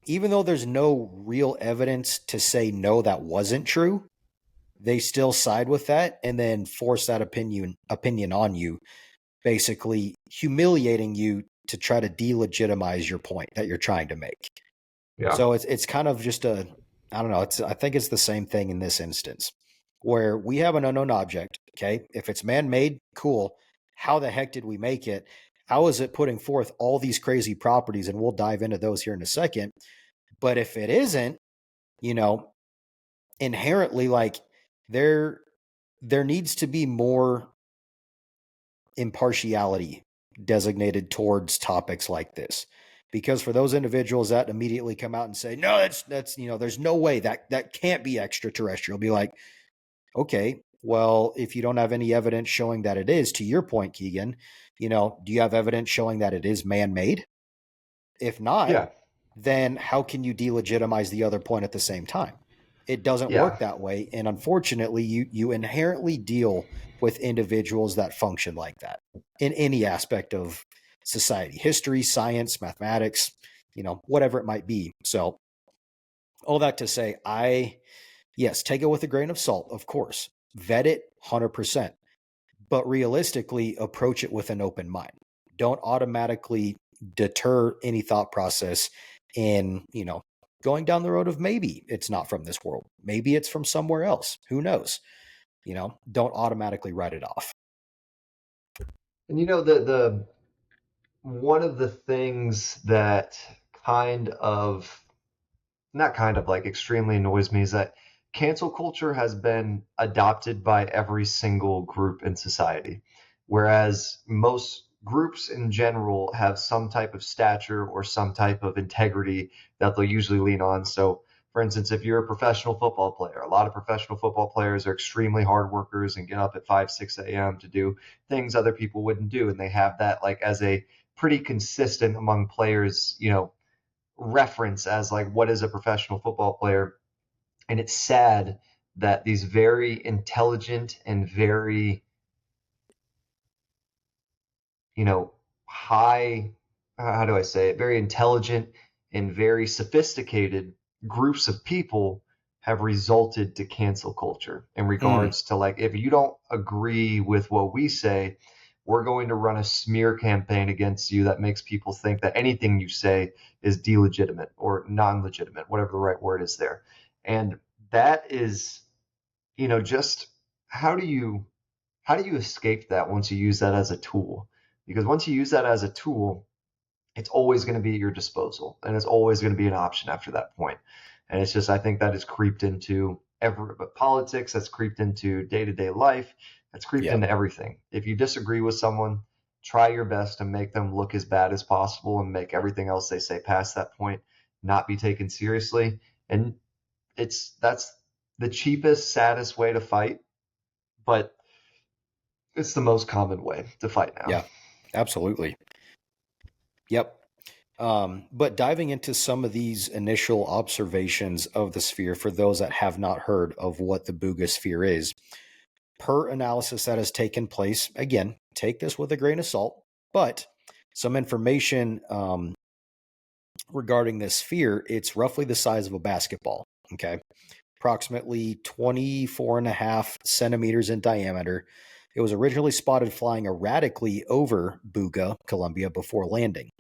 Even though there's no real evidence to say no, that wasn't true, they still side with that and then force that opinion on you, basically humiliating you to try to delegitimize your point that you're trying to make. Yeah. So it's kind of just a, I don't know. I think it's the same thing in this instance where we have an unknown object. Okay. If it's man-made, cool. How the heck did we make it? How is it putting forth all these crazy properties? And we'll dive into those here in a second. But if it isn't, you know, inherently, like there needs to be more impartiality designated towards topics like this. Because for those individuals that immediately come out and say, no, that's, you know, there's no way that can't be extraterrestrial, be like, okay, well, if you don't have any evidence showing that it is, to your point, Keegan, you know, do you have evidence showing that it is man-made? If not, Yeah. then how can you delegitimize the other point at the same time? It doesn't Yeah. work that way. And unfortunately, you inherently deal with individuals that function like that in any aspect of society, history, science, mathematics, you know, whatever it might be. So all that to say, yes, take it with a grain of salt, of course. Vet it 100%. But realistically, approach it with an open mind. Don't automatically deter any thought process in, you know, going down the road of maybe it's not from this world. Maybe it's from somewhere else. Who knows? You know, don't automatically write it off. And you know, the one of the things that kind of not kind of like extremely annoys me is that cancel culture has been adopted by every single group in society, whereas most groups in general have some type of stature or some type of integrity that they'll usually lean on. So, for instance, if you're a professional football player, a lot of professional football players are extremely hard workers and get up at 5, 6 a.m. to do things other people wouldn't do. And they have that like as a pretty consistent among players, you know, reference as like what is a professional football player. And it's sad that these very intelligent and very, you know, high, how do I say it, very intelligent and very sophisticated groups of people have resulted to cancel culture in Mm, regards to like if you don't agree with what we say, we're going to run a smear campaign against you that makes people think that anything you say is delegitimate or non-legitimate, whatever the right word is there. And that is, you know, just how do you how do you escape that once you use that as a tool? Because once you use that as a tool, it's always going to be at your disposal and it's always going to be an option after that point. And it's just, I think that has creeped into every but politics, that's creeped into day-to-day life, that's creeped yep. into everything. If you disagree with someone, try your best to make them look as bad as possible and make everything else they say past that point not be taken seriously. And that's the cheapest, saddest way to fight, but it's the most common way to fight now. Yeah, absolutely. Yep. But diving into some of these initial observations of the sphere for those that have not heard of what the Buga sphere is, per analysis that has taken place, again, take this with a grain of salt, but some information regarding this sphere, it's roughly the size of a basketball. Okay. Approximately 24.5 centimeters in diameter. It was originally spotted flying erratically over Buga, Colombia, before landing,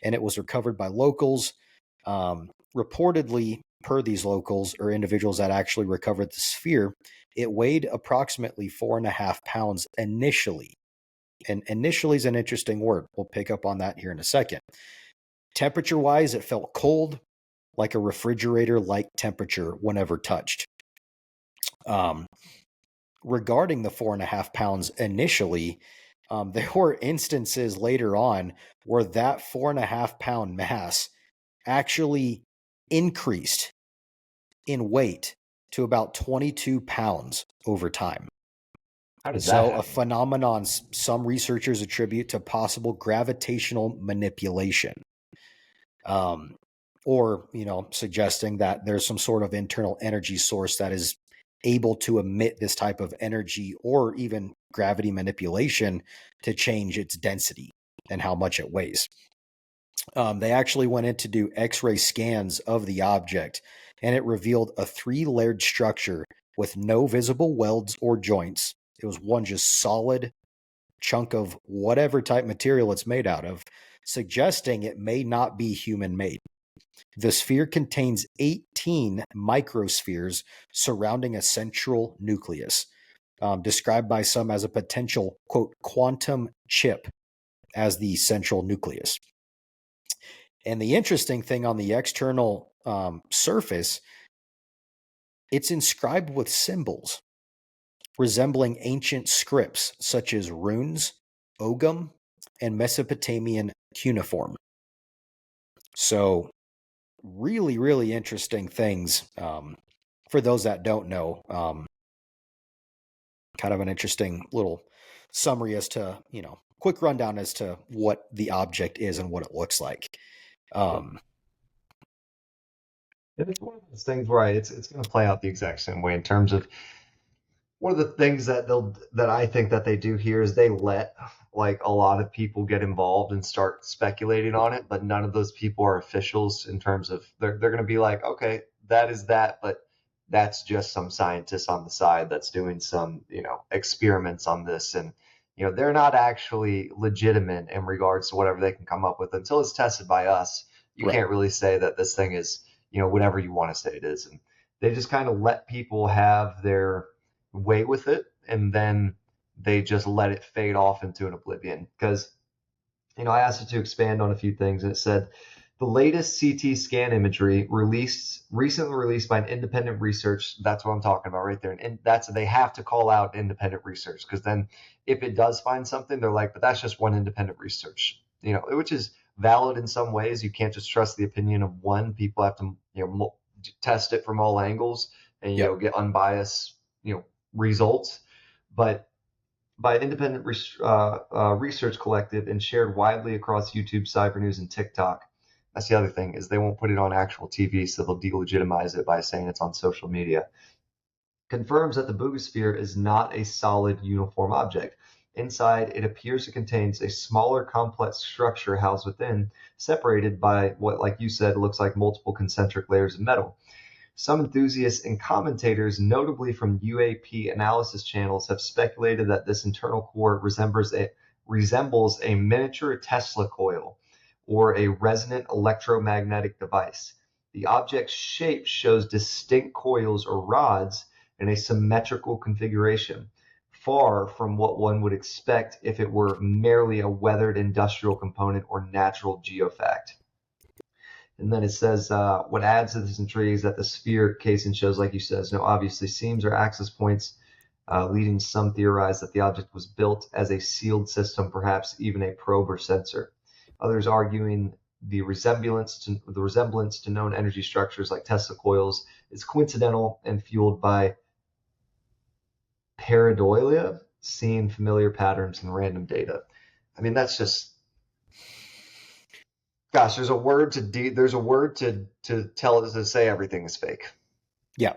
and it was recovered by locals. Reportedly, per these locals or individuals that actually recovered the sphere, it weighed approximately 4.5 pounds initially. And initially is an interesting word. We'll pick up on that here in a second. Temperature wise, it felt cold, like a refrigerator like temperature whenever touched. Um, Regarding the 4.5 pounds initially, there were instances later on where that 4.5 pound mass actually increased in weight to about 22 pounds over time. How did that So, a happen? phenomenon some researchers attribute to possible gravitational manipulation. Um, or, you know, suggesting that there's some sort of internal energy source that is able to emit this type of energy or even gravity manipulation to change its density and how much it weighs. They actually went in to do X-ray scans of the object, and it revealed a 3-layered structure with no visible welds or joints. It was one just solid chunk of whatever type material it's made out of, suggesting it may not be human made. The sphere contains 18 microspheres surrounding a central nucleus, described by some as a potential, quote, quantum chip as the central nucleus. And the interesting thing on the external surface, it's inscribed with symbols resembling ancient scripts such as runes, Ogham, and Mesopotamian cuneiform. So really, really interesting things. For those that don't know, kind of an interesting little summary as to, quick rundown as to what the object is and what it looks like. And it's one of those things where it's going to play out the exact same way in terms of one of the things that I think that they do here is they let like a lot of people get involved and start speculating on it, but none of those people are officials in terms of they're going to be like, okay, that is that, but that's just some scientist on the side that's doing some, experiments on this. And, they're not actually legitimate in regards to whatever they can come up with until it's tested by us. You Right. can't really say that this thing is, whatever you want to say it is. And they just kind of let people have their way with it, and then they just let it fade off into an oblivion. Because, I asked it to expand on a few things, and it said the latest CT scan imagery recently released by an independent research. That's what I'm talking about right there. And they have to call out independent research, because then if it does find something, they're like, but that's just one independent research, which is valid in some ways. You can't just trust the opinion of one. People have to, test it from all angles and, Yep. get unbiased, results. But by an independent research collective and shared widely across YouTube, Cyber News, and TikTok. That's the other thing, is they won't put it on actual TV, so they'll delegitimize it by saying it's on social media. Confirms that the Buga is not a solid uniform object. Inside, it appears it contains a smaller complex structure housed within, separated by what, like you said, looks like multiple concentric layers of metal. Some enthusiasts and commentators, notably from UAP analysis channels, have speculated that this internal core resembles a miniature Tesla coil or a resonant electromagnetic device. The object's shape shows distinct coils or rods in a symmetrical configuration, far from what one would expect if it were merely a weathered industrial component or natural geofact. And then it says, what adds to this intrigue is that the sphere casing shows, like you said, no obviously seams or access points, leading some theorize that the object was built as a sealed system, perhaps even a probe or sensor. Others arguing the resemblance to known energy structures like Tesla coils is coincidental and fueled by pareidolia, seeing familiar patterns in random data. I mean, that's just, gosh, there's a word to tell it, to say everything is fake. Yeah.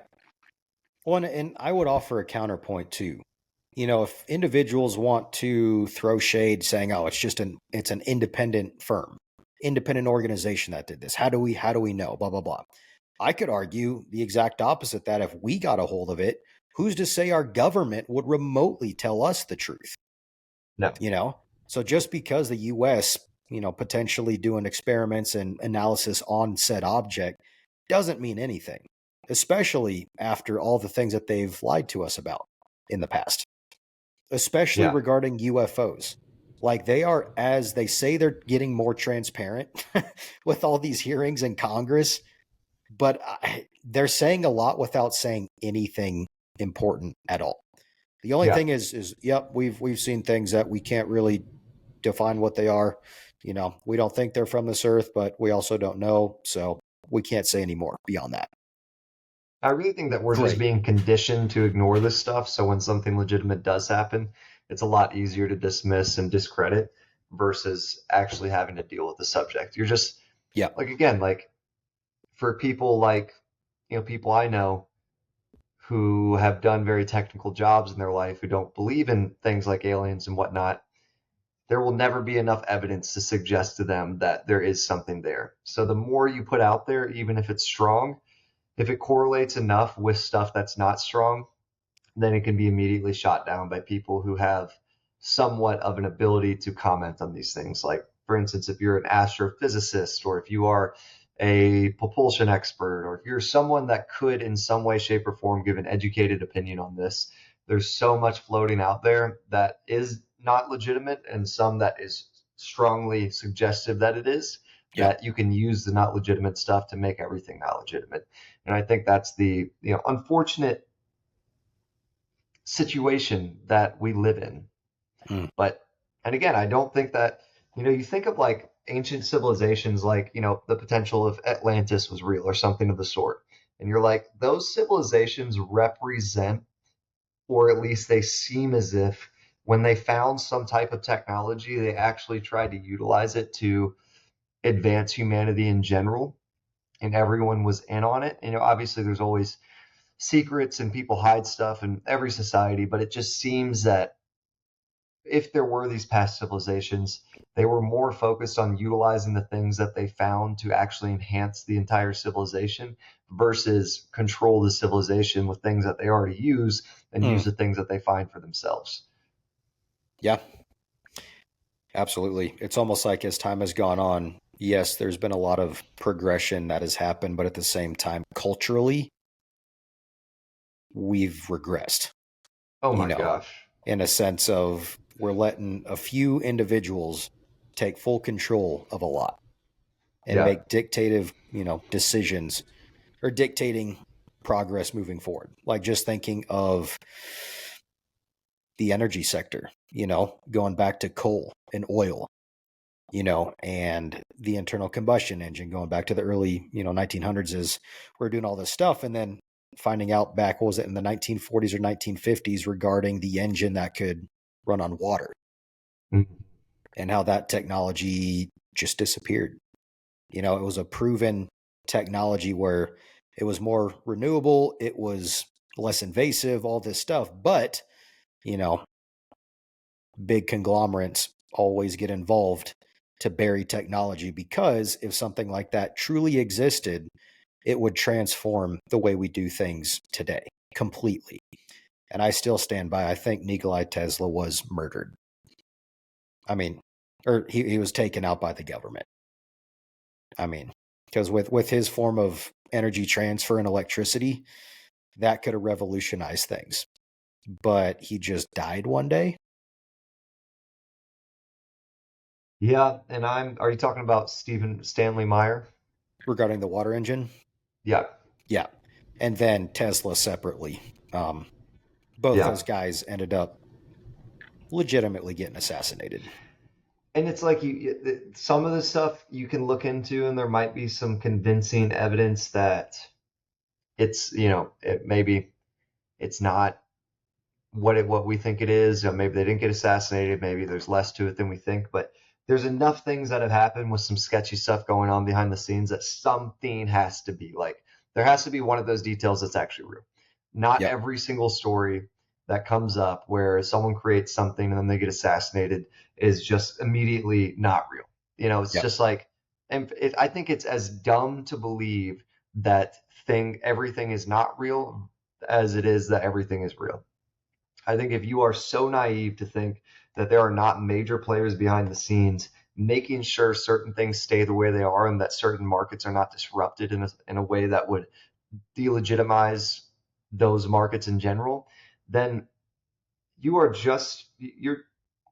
Well, and I would offer a counterpoint too. If individuals want to throw shade saying, "Oh, it's an independent firm, independent organization that did this. How do we know?" Blah blah blah. I could argue the exact opposite, that if we got a hold of it, who's to say our government would remotely tell us the truth? No. So just because the US, potentially doing experiments and analysis on said object doesn't mean anything, especially after all the things that they've lied to us about in the past, especially Yeah. regarding UFOs. Like, they are, as they say, they're getting more transparent with all these hearings in Congress, but they're saying a lot without saying anything important at all. The only Yeah. thing is, yep, we've seen things that we can't really define what they are. We don't think they're from this earth, but we also don't know, so we can't say any more beyond that. I really think that we're just Great. being conditioned to ignore this stuff. So when something legitimate does happen, it's a lot easier to dismiss and discredit versus actually having to deal with the subject. You're just Yeah. like, again, like for people like, people I know who have done very technical jobs in their life, who don't believe in things like aliens and whatnot, there will never be enough evidence to suggest to them that there is something there. So the more you put out there, even if it's strong, if it correlates enough with stuff that's not strong, then it can be immediately shot down by people who have somewhat of an ability to comment on these things. Like, for instance, if you're an astrophysicist, or if you are a propulsion expert, or if you're someone that could, in some way, shape, or form, give an educated opinion on this, there's so much floating out there that is not legitimate, and some that is strongly suggestive that it is, Yep. that you can use the not legitimate stuff to make everything not legitimate. And I think that's the unfortunate situation that we live in. Mm. But, and again, I don't think that, you think of like ancient civilizations, like, the potential of Atlantis was real or something of the sort. And you're like, those civilizations represent, or at least they seem as if, when they found some type of technology, they actually tried to utilize it to advance humanity in general, and everyone was in on it. Obviously there's always secrets and people hide stuff in every society, but it just seems that if there were these past civilizations, they were more focused on utilizing the things that they found to actually enhance the entire civilization versus control the civilization with things that they already use and use the things that they find for themselves. Yeah, absolutely. It's almost like as time has gone on, yes, there's been a lot of progression that has happened, but at the same time, culturally, we've regressed, Oh you my know, gosh. in a sense of we're letting a few individuals take full control of a lot and Yeah. make dictative, decisions or dictating progress moving forward. Like just thinking of the energy sector, going back to coal and oil, and the internal combustion engine going back to the early, 1900s is we're doing all this stuff. And then finding out back, what was it, in the 1940s or 1950s regarding the engine that could run on water Mhm. and how that technology just disappeared. It was a proven technology where it was more renewable, it was less invasive, all this stuff. But, you know, big conglomerates always get involved to bury technology because if something like that truly existed, it would transform the way we do things today completely. And I still stand by, I think Nikolai Tesla was murdered. I mean, or he was taken out by the government. I mean, because with his form of energy transfer and electricity, that could have revolutionized things. But he just died one day. Yeah, and are you talking about Stephen Stanley Meyer? Regarding the water engine. Yeah. Yeah. And then Tesla separately. Both Yeah. those guys ended up legitimately getting assassinated. And it's like some of the stuff you can look into, and there might be some convincing evidence that it's, maybe it's not what we think it is. Maybe they didn't get assassinated. Maybe there's less to it than we think. But there's enough things that have happened with some sketchy stuff going on behind the scenes that something has to be like, there has to be one of those details that's actually real. Not Yep. every single story that comes up where someone creates something and then they get assassinated is just immediately not real. It's Yep. just like, and I think it's as dumb to believe that everything is not real as it is that everything is real. I think if you are so naive to think that there are not major players behind the scenes making sure certain things stay the way they are and that certain markets are not disrupted in a way that would delegitimize those markets in general, then you're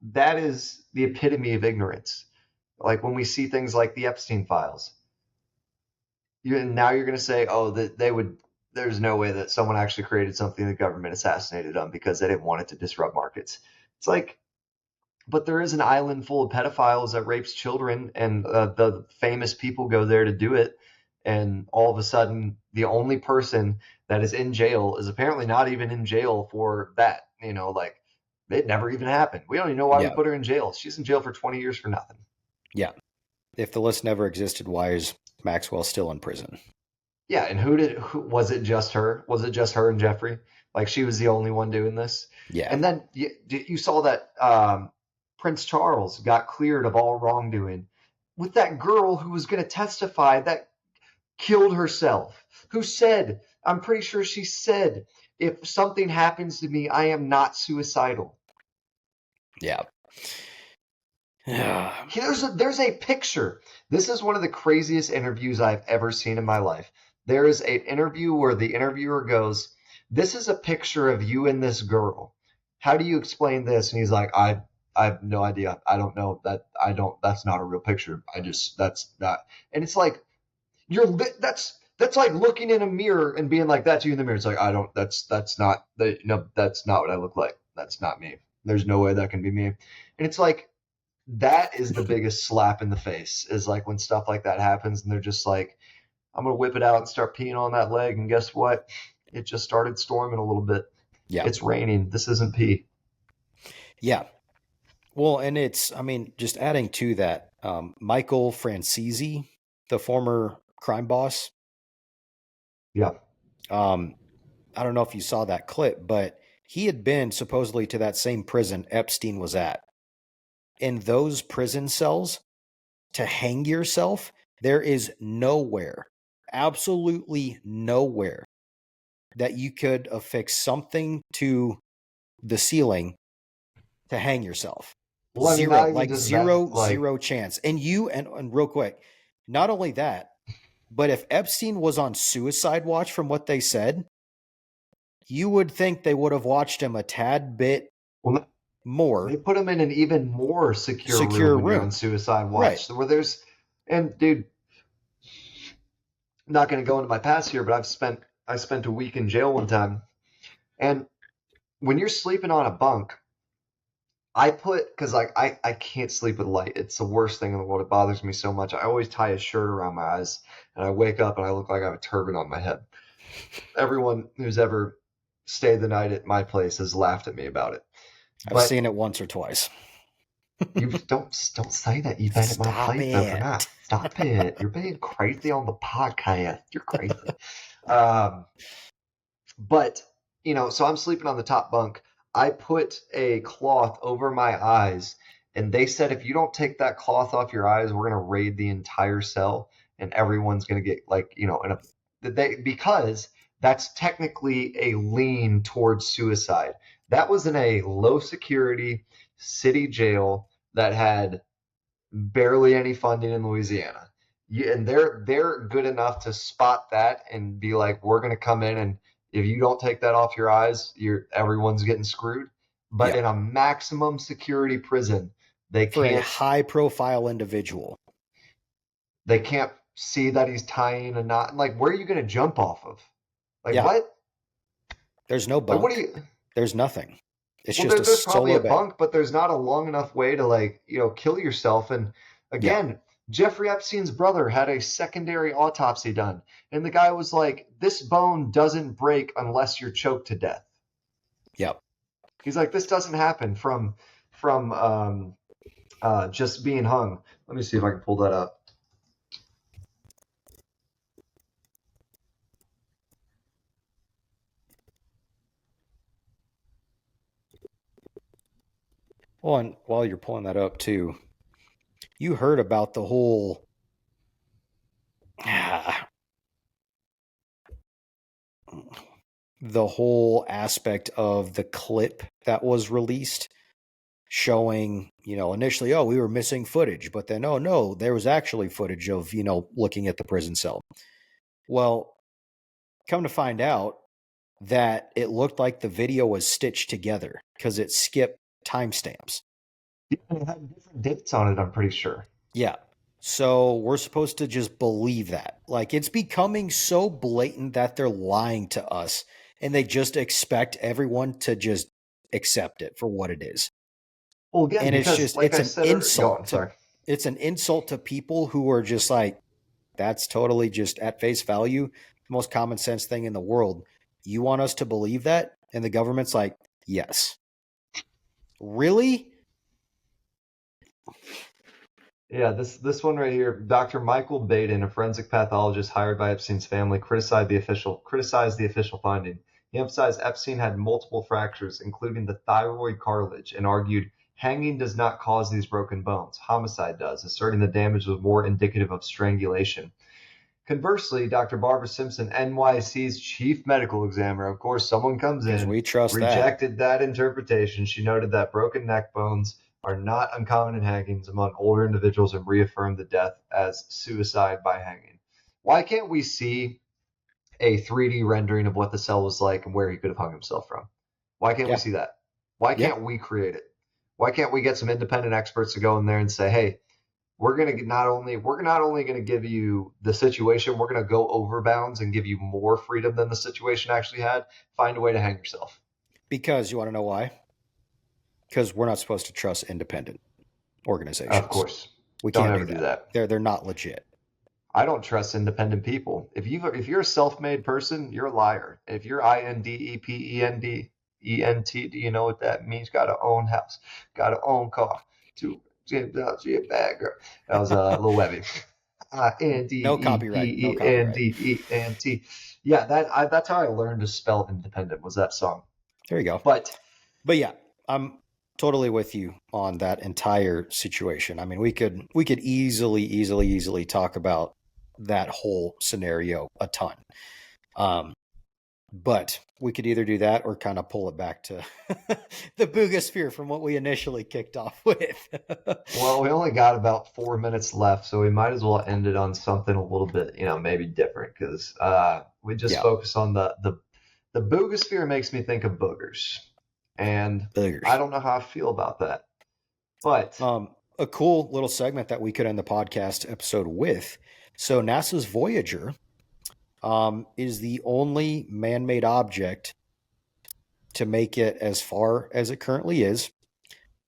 that is the epitome of ignorance. Like when we see things like the Epstein files, now you're going to say, oh, that they would. There's no way that someone actually created something the government assassinated them because they didn't want it to disrupt markets. It's like, but there is an island full of pedophiles that rapes children, and the famous people go there to do it. And all of a sudden, the only person that is in jail is apparently not even in jail for that. Like it never even happened. We don't even know why we Yeah. put her in jail. She's in jail for 20 years for nothing. Yeah. If the list never existed, why is Maxwell still in prison? Yeah, and was it just her? Was it just her and Jeffrey? Like she was the only one doing this? Yeah. And then you saw that Prince Charles got cleared of all wrongdoing with that girl who was going to testify that killed herself, who said, I'm pretty sure she said, if something happens to me, I am not suicidal. Yeah. Yeah. There's a picture. This is one of the craziest interviews I've ever seen in my life. There is an interview where the interviewer goes, "This is a picture of you and this girl. How do you explain this?" And he's like, I have no idea. I don't know that. I don't. That's not a real picture. That's not." And it's like that's like looking in a mirror and being like, "That's you in the mirror." It's like, I don't. That's not. No, that's not what I look like. That's not me. There's no way that can be me. And it's like that is the biggest slap in the face, is like when stuff like that happens and they're just like, "I'm gonna whip it out and start peeing on that leg," and guess what? It just started storming a little bit. Yeah. It's raining. This isn't pee. Yeah. Well, and it's, I mean, just adding to that, Michael Francesi, the former crime boss. Yeah. I don't know if you saw that clip, but he had been supposedly to that same prison Epstein was at. In those prison cells, to hang yourself, there is nowhere, absolutely nowhere, that you could affix something to the ceiling to hang yourself. Well, I mean, Zero, not even like just that. zero, Like, zero chance. And real quick, not only that, but if Epstein was on suicide watch, from what they said, you would think they would have watched him a tad bit well, more they put him in an even more secure room secure when you're on room. suicide Right. watch, where there's, and dude, I'm not going to go into my past here, but I spent a week in jail one time, and when you're sleeping on a bunk, because like I can't sleep with light. It's the worst thing in the world. It bothers me so much. I always tie a shirt around my eyes, and I wake up and I look like I have a turban on my head. Everyone who's ever stayed the night at my place has laughed at me about it. I've But seen it once or twice. you don't say that. You've been at my Stop place overnight. it. Stop it. You're being crazy on the podcast. You're crazy. Um, but so I'm sleeping on the top bunk. I put a cloth over my eyes, and they said if you don't take that cloth off your eyes, we're gonna raid the entire cell, and everyone's gonna get like because that's technically a lean towards suicide. That was in a low security city jail that had barely any funding in Louisiana. And they're good enough to spot that and be like, we're going to come in, and if you don't take that off your eyes, everyone's getting screwed. But Yeah. in a maximum security prison, they For a can't high profile individual. they can't see that he's tying a knot. Like, where are you going to jump off of? Like, Yeah. what? There's no Like, what bunk. do you? There's nothing. It's Well, just a there's probably solo a bed. bunk, but there's not a long enough way to kill yourself. And Yeah. again, Jeffrey Epstein's brother had a secondary autopsy done, and the guy was like, "This bone doesn't break unless you're choked to death." Yep. He's like, "This doesn't happen from just being hung." Let me see if I can pull that up. Well, and while you're pulling that up too, you heard about the whole aspect of the clip that was released showing, initially, oh, we were missing footage, but then, oh no, there was actually footage of, looking at the prison cell. Well, come to find out that it looked like the video was stitched together because it skipped timestamps. It had different dates on it, I'm pretty sure. Yeah. So we're supposed to just believe that. Like, it's becoming so blatant that they're lying to us, and they just expect everyone to just accept it for what it is. Well, again, And it's because just, like it's I an said, insult to, sorry. it's an insult to people who are just like, that's totally just at face value, the most common sense thing in the world. You want us to believe that? And the government's like, yes. Really? Yeah, this one right here, Dr. Michael Baden, a forensic pathologist hired by Epstein's family, criticized the official finding. He emphasized Epstein had multiple fractures, including the thyroid cartilage, and argued hanging does not cause these broken bones. Homicide does, asserting the damage was more indicative of strangulation. Conversely, Dr. Barbara Simpson, NYC's chief medical examiner, of course, someone comes Because in, we trust that. rejected that interpretation. She noted that broken neck bones are not uncommon in hangings among older individuals and reaffirmed the death as suicide by hanging. Why can't we see a 3D rendering of what the cell was like and where he could have hung himself from? Why can't we Yeah. see that? Why Yeah. can't we create it? Why can't we get some independent experts to go in there and say, hey, we're not only going to give you the situation, we're going to go over bounds and give you more freedom than the situation actually had. Find a way to hang yourself. Because you want to know why? Because we're not supposed to trust independent organizations. Of course. We Don't can't ever do do that. that. They're not legit. I don't trust independent people. If you're a self-made person, you're a liar. If you're INDEPENDENT, do you know what that means? Got to own house, got to own car. To get a bad girl. That was a little webby. No copyright. No copyright. INDEPENDENT. Yeah, that's how I learned to spell independent, was that song. There you go. But yeah, I'm totally with you on that entire situation. I mean, we could easily talk about that whole scenario a ton. But we could either do that or kind of pull it back to the Buga sphere from what we initially kicked off with. well, we only got about 4 minutes left, so we might as well end it on something a little bit, maybe different, because we just focus on the Boogosphere makes me think of boogers, and Boogers. I don't know how I feel about that. But a cool little segment that we could end the podcast episode with. So NASA's Voyager is the only man-made object to make it as far as it currently is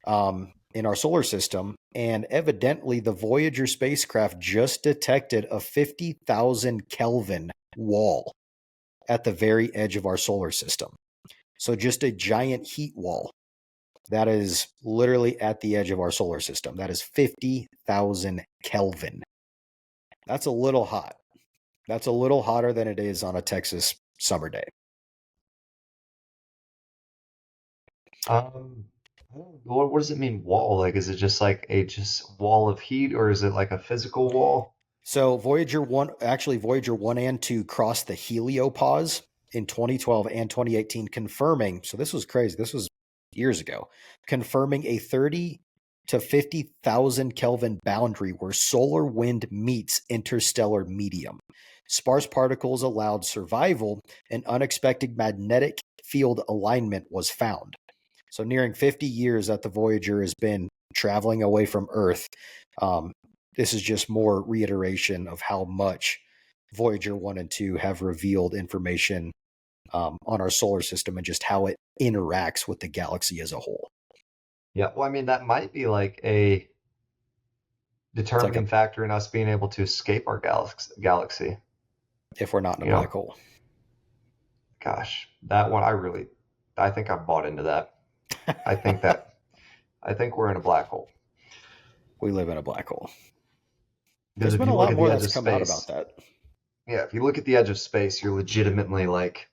in our solar system. And evidently the Voyager spacecraft just detected a 50,000 Kelvin wall at the very edge of our solar system. So just a giant heat wall that is literally at the edge of our solar system. That is 50,000 Kelvin. That's a little hot. That's a little hotter than it is on a Texas summer day. What does it mean, wall? Like, is it just like a wall of heat, or is it like a physical wall? So Voyager 1 and 2 crossed the heliopause in 2012 and 2018, confirming, so this was crazy, this was years ago, confirming a 30 to 50,000 Kelvin boundary where solar wind meets interstellar medium. Sparse particles allowed survival, and unexpected magnetic field alignment was found. So nearing 50 years that the Voyager has been traveling away from Earth, this is just more reiteration of how much Voyager 1 and 2 have revealed information on our solar system and just how it interacts with the galaxy as a whole. Yeah, well, I mean, that might be like a determining factor in us being able to escape our galaxy. If we're not in a black hole. Gosh, that one, I think I've bought into that. I think we're in a black hole. We live in a black hole. There's been a lot more that's come out about that. Yeah, if you look at the edge of space, you're legitimately like,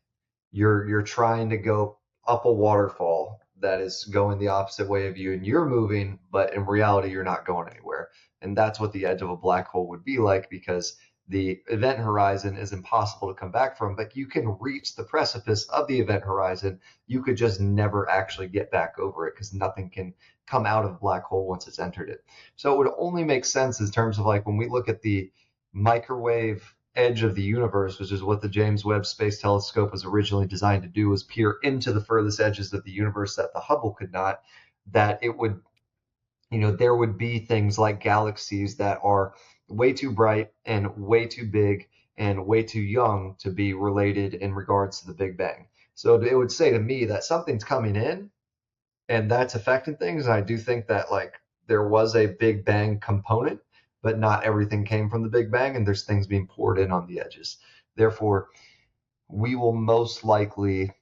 you're trying to go up a waterfall that is going the opposite way of you, and you're moving, but in reality, you're not going anywhere. And that's what the edge of a black hole would be like, because the event horizon is impossible to come back from, but you can reach the precipice of the event horizon. You could just never actually get back over it, because nothing can come out of a black hole once it's entered it. So it would only make sense in terms of like when we look at the microwave edge of the universe, which is what the James Webb Space Telescope was originally designed to do, was peer into the furthest edges of the universe that the Hubble could not, that it would, there would be things like galaxies that are way too bright and way too big and way too young to be related in regards to the Big Bang. So it would say to me that something's coming in and that's affecting things. And I do think that like there was a Big Bang component, but not everything came from the Big Bang, and there's things being poured in on the edges. Therefore, we will most likely,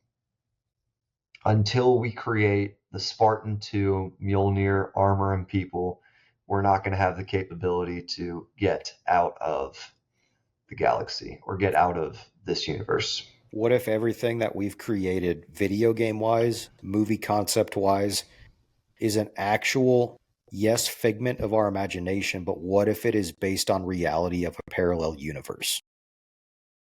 until we create the Spartan 2 Mjolnir armor and people, we're not going to have the capability to get out of the galaxy or get out of this universe. What if everything that we've created video game wise, movie concept wise, is an actual, yes, figment of our imagination, but what if it is based on reality of a parallel universe?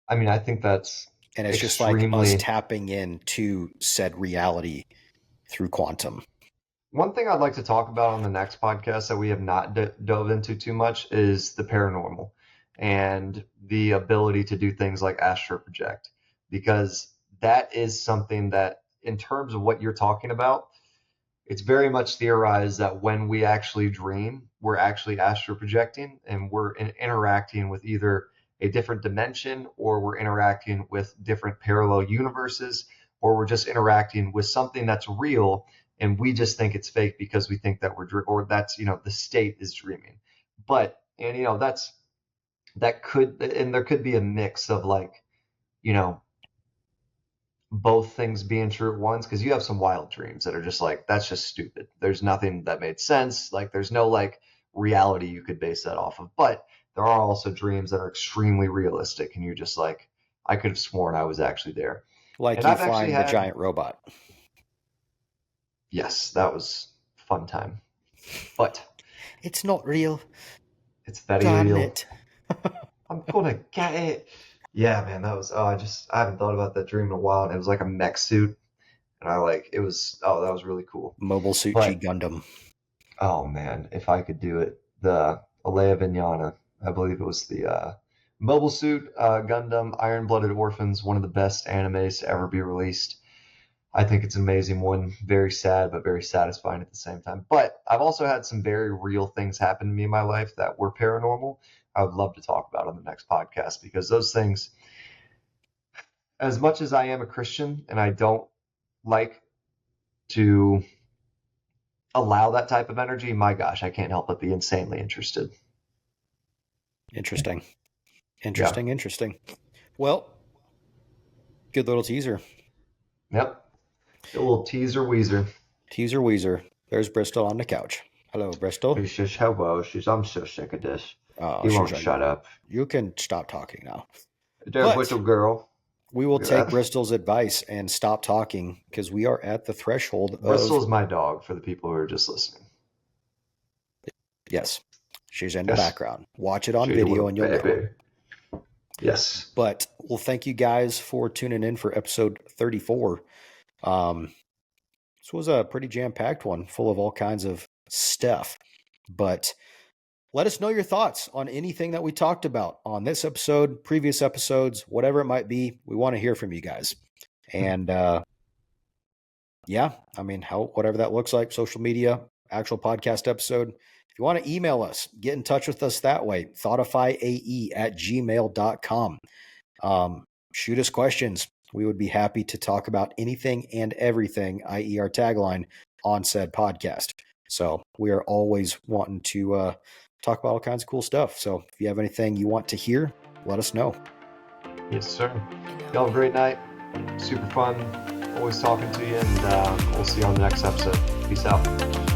I mean, I think that's And it's just like us extremely. tapping into said reality through quantum. One thing I'd like to talk about on the next podcast that we have not dove into too much is the paranormal and the ability to do things like astro project, because that is something that, in terms of what you're talking about, it's very much theorized that when we actually dream, we're actually astro projecting and we're interacting with either a different dimension, or we're interacting with different parallel universes, or we're just interacting with something that's real and we just think it's fake because we think that or that's, the state is dreaming. But, and that could, and there could be a mix of like, you know, both things being true at once, because you have some wild dreams that are just like, that's just stupid, there's nothing that made sense, like there's no like reality you could base that off of. But there are also dreams that are extremely realistic and you're just like, I could have sworn I was actually there. Like And you I've actually flying the had, giant robot. yes, that was fun time, but It's not real. it's very Damn real. it. I'm gonna get it. Yeah, man, that was, oh, I haven't thought about that dream in a while, and it was like a mech suit, and it was, oh, that was really cool. Mobile Suit G But Gundam. oh man, if I could do it, the Alea Vignana, I believe it was the Mobile Suit Gundam Iron Blooded Orphans, one of the best animes to ever be released. I think it's an amazing one, very sad but very satisfying at the same time. But I've also had some very real things happen to me in my life that were paranormal. I would love to talk about on the next podcast, because those things, as much as I am a Christian and I don't like to allow that type of energy, my gosh, I can't help but be insanely interested. Interesting. Yeah. Interesting. Well, good little teaser. Yep. A little teaser Weezer. Teaser Weezer. There's Bristol on the couch. Hello, Bristol. He's just, hello. I'm so sick of this. Oh, He won't shut up. You can stop talking now. There, But little girl. we will Look at take that. Bristol's advice and stop talking, because we are at the threshold of... Bristol's my dog, for the people who are just listening. Yes. She's in the Yes. background. Watch it on She's a video little and you'll know. baby. Yes. But we'll thank you guys for tuning in for episode 34. This was a pretty jam-packed one, full of all kinds of stuff. But let us know your thoughts on anything that we talked about on this episode, previous episodes, whatever it might be. We want to hear from you guys. And yeah, I mean, whatever that looks like, social media, actual podcast episode. If you want to email us, get in touch with us that way, thoughtifyae@gmail.com. Shoot us questions. We would be happy to talk about anything and everything, i.e. our tagline, on said podcast. So we are always wanting to talk about all kinds of cool stuff. So if you have anything you want to hear, let us know. Yes, sir. Y'all have a great night. Super fun. Always talking to you, and we'll see you on the next episode. Peace out.